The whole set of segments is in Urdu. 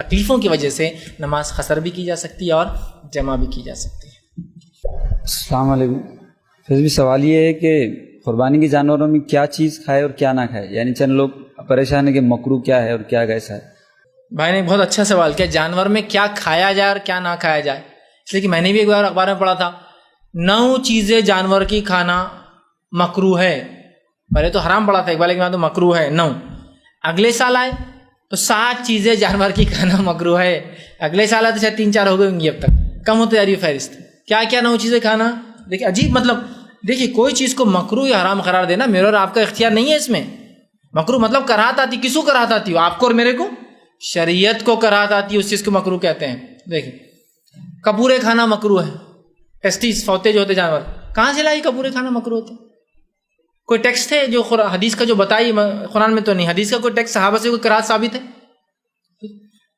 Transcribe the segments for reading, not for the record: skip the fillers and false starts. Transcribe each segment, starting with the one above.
تکلیفوں کی وجہ سے نماز قصر بھی کی جا سکتی ہے اور جمع بھی کی جا سکتی ہے۔ السلام علیکم۔ پھر بھی سوال یہ ہے کہ قربانی کے جانوروں میں کیا چیز کھائے اور کیا نہ کھائے، یعنی چند لوگ پریشان ہیں کہ مکروہ کیا ہے اور کیا کیسا ہے۔ بھائی نے بہت اچھا سوال کیا، جانور میں کیا کھایا جائے اور کیا نہ کھایا جائے۔ اس لیے کہ میں نے بھی ایک بار اخبار میں پڑھا تھا 9 چیزیں جانور کی کھانا مکروہ ہے۔ پہلے تو حرام پڑا تھا ایک بار، لیکن تو مکروہ ہے 9۔ اگلے سال آئے تو 7 چیزیں جانور کی کھانا مکروہ ہے۔ اگلے سال آئے تو شاید 3-4 ہو گئی ہوں گی، اب تک کم ہوتی جا رہی ہے فہرست۔ کیا کیا 9 چیزیں کھانا؟ دیکھیے عجیب، مطلب دیکھیے کوئی چیز کو مکروہ یا حرام قرار دینا میرا اور آپ کا اختیار نہیں ہے۔ اس میں مکروہ مطلب کراہت آتی، کس کو کراہت آتی ہو؟ آپ کو اور میرے کو، شریعت کو کراہت آتی ہے، اس چیز کو مکروہ کہتے ہیں۔ دیکھیں کپورے کھانا مکروہ ہے، ٹیسٹیز فوتے جو ہوتے جانور، کہاں سے لائی کپورے کھانا مکروہ ہوتے؟ کوئی ٹیکسٹ ہے جو حدیث کا جو بتائی؟ قرآن میں تو نہیں، حدیث کا کوئی ٹیکسٹ صحابہ سے کوئی کراہت ثابت ہے؟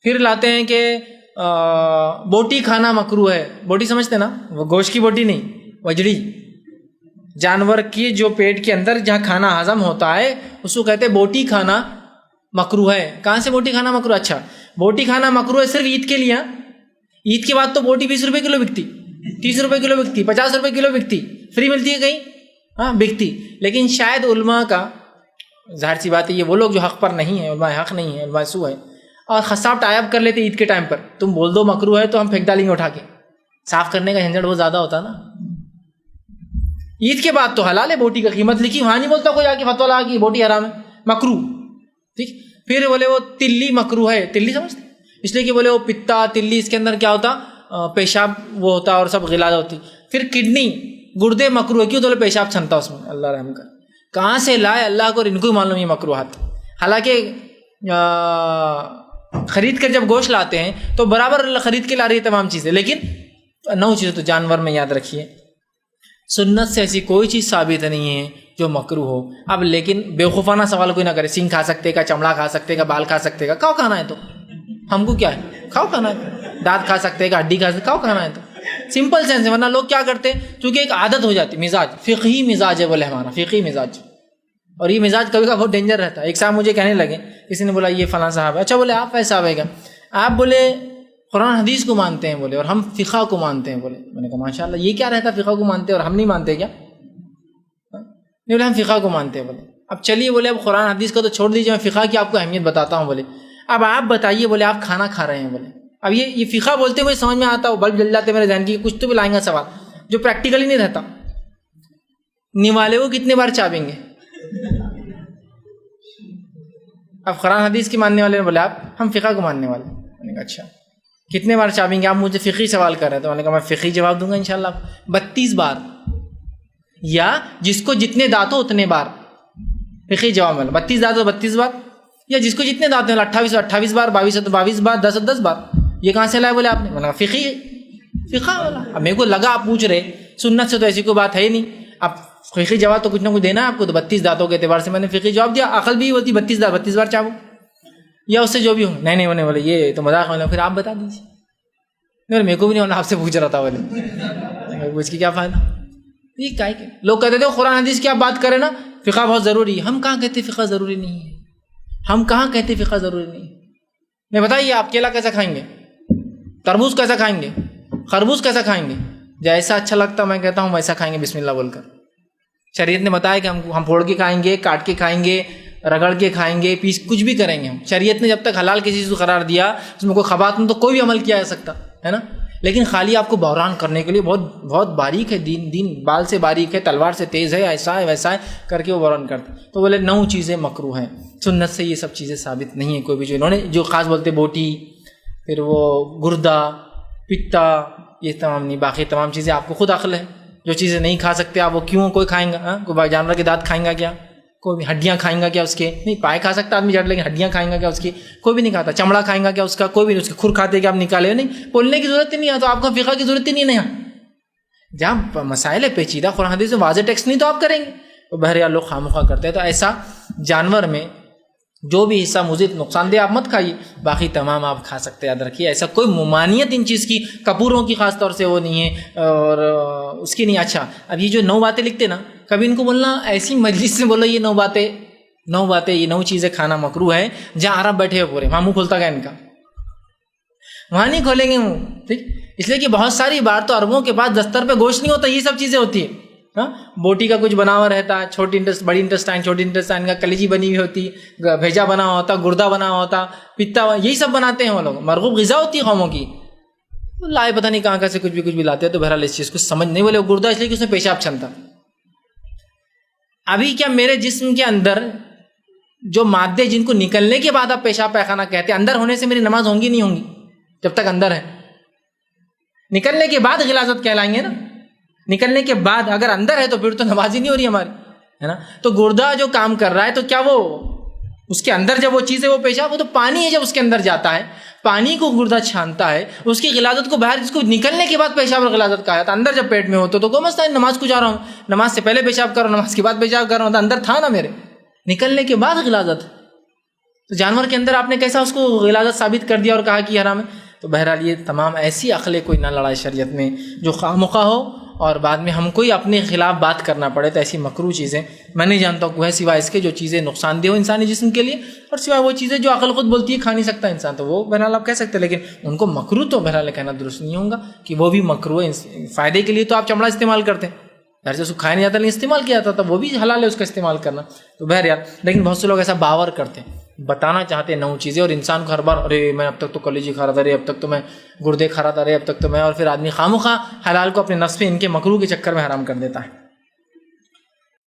پھر لاتے ہیں کہ بوٹی کھانا مکروہ ہے۔ بوٹی سمجھتے نا، وہ گوشت کی بوٹی نہیں، وجڑی، جانور کی جو پیٹ کے اندر جہاں کھانا ہضم ہوتا ہے اس کو کہتے ہیں بوٹی کھانا مکروہ ہے۔ کہاں سے بوٹی کھانا مکروہ؟ اچھا بوٹی کھانا مکروہ ہے صرف عید کے لیے۔ عید کے بعد تو بوٹی 20 روپے کلو بکتی، 30 روپے کلو بکتی، 50 روپے کلو بکتی، فری ملتی ہے کہیں، ہاں بکتی۔ لیکن شاید علماء کا، ظاہر سی بات ہے یہ وہ لوگ جو حق پر نہیں ہیں، علماء حق نہیں ہے، علماء سو ہے، اور خصاب ٹائپ کر لیتے عید کے ٹائم پر، تم بول دو مکروہ ہے تو ہم پھینک ڈالیں گے اٹھا کے۔ صاف کرنے کا جھنجھٹ بہت زیادہ ہوتا نا۔ عید کے بعد تو حلال ہے، بوٹی کا قیمت لکھی، وہاں نہیں بولتا کوئی آ کے فتویٰ لگا کہ بوٹی حرام ہے، مکروہ۔ ٹھیک، پھر بولے وہ تلی مکروہ ہے۔ تلی سمجھتے؟ اس لیے کہ بولے وہ پتا تلی، اس کے اندر کیا ہوتا؟ پیشاب وہ ہوتا اور سب غلازہ ہوتی۔ پھر کڈنی، گردے مکروہ ہے، کیوں؟ تو پیشاب چھنتا اس میں، اللہ رحم کر۔ کہاں سے لائے اللہ کو اور ان کو معلوم یہ مکروہات۔ حالانکہ خرید کر جب گوشت لاتے ہیں تو برابر خرید کے لا رہی ہے تمام چیزیں، لیکن 9 چیزیں تو جانور میں یاد رکھیے۔ سنت سے ایسی کوئی چیز ثابت نہیں ہے جو مکروہ ہو۔ اب لیکن بیوقوفانہ سوال کوئی نہ کرے، سینگ کھا سکتے کا، چمڑا کھا سکتے کا، بال کھا سکتے کا، کھاؤ کھانا ہے تو ہم کو کیا ہے، کھاؤ کھانا ہے۔ دانت کھا سکتے کا، ہڈی کھا سکتے، کھاؤ کھانا ہے تو سمپل سینس ہے۔ ورنہ لوگ کیا کرتے ہیں، چونکہ ایک عادت ہو جاتی، مزاج، فقہی مزاج ہے بولے ہمارا، فقہی مزاج۔ اور یہ مزاج کبھی کا بہت ڈینجر رہتا ہے۔ ایک صاحب مجھے کہنے لگے، کسی نے بولا یہ فلاں صاحب ہے، اچھا بولے آپ ایسا صاحب ہے کیا؟ آپ بولے قرآن حدیث کو مانتے ہیں بولے، اور ہم فقہ کو مانتے ہیں بولے۔ میں نے کہا ماشاء اللہ، یہ کیا رہتا فقہ کو مانتے اور ہم نہیں مانتے کیا؟ نہیں بولے ہم فقہ کو مانتے ہیں بولے۔ اب چلیے بولے اب قرآن حدیث کو تو چھوڑ دیجیے، میں فقہ کی آپ کو اہمیت بتاتا ہوں بولے۔ اب آپ بتائیے بولے آپ کھانا کھا رہے ہیں بولے، اب یہ فقہ بولتے ہوئے سمجھ میں آتا ہو، بلب جل جاتے میرے ذہن کی، کچھ تو بھی لائیں گا سوال جو پریکٹیکلی نہیں رہتا۔ نوالے کو کتنے بار چابیں گے؟ اب قرآن حدیث کی ماننے والے نے بولے آپ ہم فقہ کو ماننے والے۔ میں نے کہا اچھا کتنے بار چابیں گے؟ آپ مجھے فقہی سوال کر رہے ہیں، تو میں نے کہا میں فقہی جواب دوں گا انشاءاللہ 32 بار، یا جس کو جتنے دانت ہو اتنے بار فقہی جواب ملا۔ 32 دانت ہو 32 بار، یا جس کو جتنے دانت ہیں 28 بار، 22 بار، 10 بار۔ یہ کہاں سے لائے بولے آپ نے؟ میں نے کہا فقہ والا۔ اب میرے کو لگا آپ پوچھ رہے سنت سے تو ایسی کوئی بات ہے ہی نہیں، اب فقہی جواب تو کچھ نہ کچھ دینا ہے آپ کو، تو 32 دانتوں کے اعتبار سے میں نے فقہی جواب دیا۔ عقل بھی ہوتی 32 بار چاہو، یا اس سے جو بھی ہو۔ نہیں بولے یہ تو مذاق میں، پھر آپ بتا دیجیے۔ میرے کو بھی نہیں ہونا، آپ سے پوچھ رہا تھا بولے، پوچھ کے کیا فائدہ؟ یہ کیا ہے؟ لوگ کہتے تھے قرآن حدیث کی آپ بات کریں نا، فقہ بہت ضروری ہے۔ ہم کہاں کہتے فقہ ضروری نہیں ہے؟ ہم کہاں کہتے فقہ ضروری نہیں ہے؟ میں بتائیے آپ کیلا کیسا کھائیں گے، تربوز کیسا کھائیں گے، خربوز کیسا کھائیں گے؟ جیسا اچھا لگتا میں کہتا ہوں ویسا کھائیں گے بسم اللہ بول کر۔ شریعت نے بتایا کہ ہم پھوڑ کے کھائیں گے، کاٹ کے کھائیں گے، رگڑ کے کھائیں گے، پیس کچھ بھی کریں گے ہم۔ شریعت نے جب تک حلال کسی چیز کو قرار دیا اس میں کوئی خبات نہیں تو کوئی بھی عمل کیا جا سکتا ہے نا۔ لیکن خالی آپ کو بحران کرنے کے لیے بہت باریک ہے دین بال سے باریک ہے، تلوار سے تیز ہے، ایسا ہے ویسا ہے کر کے وہ بحران کرتے۔ تو بولے 9 چیزیں مکروہ ہیں، سنت سے یہ سب چیزیں ثابت نہیں ہیں کوئی بھی۔ جو انہوں نے جو خاص بولتے بوٹی، پھر وہ گردہ، پتا، یہ تمام نہیں، باقی تمام چیزیں آپ کو خود عقل ہے۔ جو چیزیں نہیں کھا سکتے آپ وہ کیوں کوئی کھائیں گا؟ کوئی جانور کے دانت کھائیں گا کیا؟ کوئی بھی ہڈیاں کھائیں گا کیا اس کے؟ نہیں، پائے کھا سکتا آدمی جڑ، لیکن ہڈیاں کھائیں گا کیا اس کی؟ کوئی بھی نہیں کھاتا۔ چمڑا کھائیں گا کیا اس کا؟ کوئی بھی نہیں۔ اس کے کھر کھاتے کہ آپ نکالے نہیں، بولنے کی ضرورت ہی نہیں ہے، تو آپ کو فقہ کی ضرورت ہی نہیں ہے۔ جہاں مسائل ہے پیچیدہ، قرآن حدیث میں واضح ٹیکسٹ نہیں تو آپ کریں گے، تو بہرحال لوگ خواہ کرتے ہیں۔ تو ایسا جانور میں جو بھی حصہ مزید نقصان دہ آپ مت کھائیے، باقی تمام آپ کھا سکتے ہیں، یاد رکھیے۔ ایسا کوئی ممانعت ان چیز کی، کپوروں کی خاص طور سے وہ نہیں ہے اور اس کی نہیں۔ اچھا اب یہ جو 9 باتیں لکھتے نا، کبھی ان کو بولنا ایسی مجلس میں بولو یہ 9 باتیں، یہ 9 چیزیں کھانا مکروہ ہے، جہاں عرب بیٹھے ہوئے پورے، وہاں منہ کھلتا گیا ان کا، وہاں نہیں کھولیں گے منہ. ٹھیک, اس لیے کہ بہت ساری بار تو عربوں کے پاس دستر پہ گوشت نہیں ہوتا, یہ سب چیزیں ہوتی ہیں. ہاں, بوٹی کا کچھ بنا ہوا رہتا ہے, بڑی انٹسٹائن, چھوٹی انٹسٹائن کا کلیجی بنی ہوئی ہوتی, بھیجا بنا ہوا ہوتا, گردہ بنا ہوا ہوتا, پتا, یہی سب بناتے ہیں وہ لوگ. مرغوب غذا ہوتی ہے قوموں کی, لائے پتہ نہیں کہاں سے کچھ بھی لاتے ہیں. تو بہرحال اس چیز کو سمجھ نہیں, بولے گردہ اس لیے کہ اس میں پیشاب چھنتا. ابھی کیا میرے جسم کے اندر جو مادے جن کو نکلنے کے بعد آپ پیشاب پیخانہ کہتے ہیں, اندر ہونے سے میری نماز ہوں گی نہیں ہوں گی؟ جب تک اندر ہے. نکلنے کے بعد غلاظت کہلائیں گے نا. نکلنے کے بعد اگر اندر ہے تو پھر تو نماز ہی نہیں ہو رہی ہماری, ہے نا. تو گردہ جو کام کر رہا ہے, تو کیا وہ اس کے اندر جب وہ چیز ہے وہ پیشاب, وہ تو پانی ہے, جب اس کے اندر جاتا ہے پانی کو گردہ چھانتا ہے, اس کی غلاظت کو باہر, جس کو نکلنے کے بعد پیشاب اور غلاظت کہا جاتا ہے. اندر جب پیٹ میں ہو تو کوئی مسئلہ نہیں, نماز کو جا رہا ہوں, نماز سے پہلے پیشاب کر رہا ہوں, نماز کے بعد پیشاب کر رہا ہوں, تو اندر تھا نا میرے. نکلنے کے بعد غلاظت, تو جانور کے اندر آپ نے کیسا اس کو غلاظت ثابت کر دیا اور کہا کہ حرام ہے؟ تو بہرحال یہ تمام ایسی عقلیں کوئی نہ لڑائے شریعت میں جو خواہ مخواہ ہو, اور بعد میں ہم کو ہی اپنے خلاف بات کرنا پڑے. تو ایسی مکروہ چیزیں میں نہیں جانتا ہوں وہ ہے, سوائے اس کے جو چیزیں نقصان دہ ہو انسانی جسم کے لیے, اور سوائے وہ چیزیں جو عقل خود بولتی ہے کھا نہیں سکتا انسان, تو وہ بہرحال آپ کہہ سکتے ہیں. لیکن ان کو مکروہ تو بہرحال کہنا درست نہیں ہوگا کہ وہ بھی مکروہ ہے. فائدے کے لیے تو آپ چمڑا استعمال کرتے ہیں, گھر سے اس کو کھایا نہیں جاتا لیکن استعمال کیا جاتا تھا, وہ بھی حلال ہے اس کا استعمال کرنا. تو بہرحال لیکن بہت سے لوگ ایسا باور کرتے ہیں, بتانا چاہتے ہیں نو چیزیں, اور انسان کو ہر بار ارے میں اب تک تو کلیجی کھا رہا تھا, ارے اب تک تو میں گردے کھا رہا تھا, ارے اب تک تو میں, اور پھر آدمی خواہ مخواہ حلال کو اپنے نفس پہ ان کے مکروہ کے چکر میں حرام کر دیتا ہے.